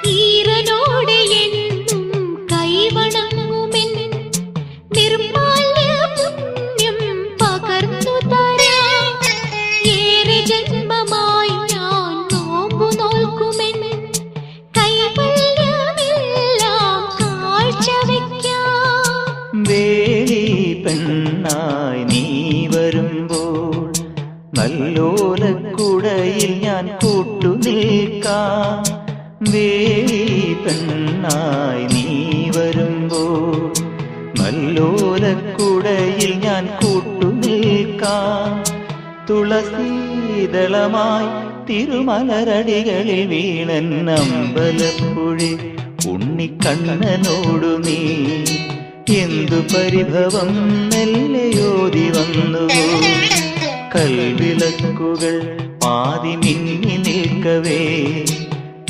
ഈറനോടെ എന്നും കൈവണങ്ങുമെൻ നിർമാല്യ പുണ്യം പകർന്നു തരാം. ഏറെ ജന്മമായി ഞാൻ നോമ്പു നോൽക്കുമെൻ കൈവല്യമെല്ലാം കാഴ്ചവെക്കാം. വേലി പെണ്ണായി നീ വരുമ്പോൾ നല്ലോലക്കുടയിൽ ഞാൻ കൂട്ടുനിൽക്കാം. വേലി പെണ്ണായി നീ വരുമ്പോൾ നല്ലോലക്കുടയിൽ ഞാൻ കൂട്ടുനിൽക്കാം. തുളസീദളമായി തിരുമലരടികളിൽ വീണൻ അമ്പലപ്പുഴി ഉണ്ണിക്കണ്ണനോടു നീ എന്തു പരിഭവം മെല്ലയോതി വന്നുവോ. കൽവിളക്കുകൾ പാതി മിന്നി നിൽക്കവേ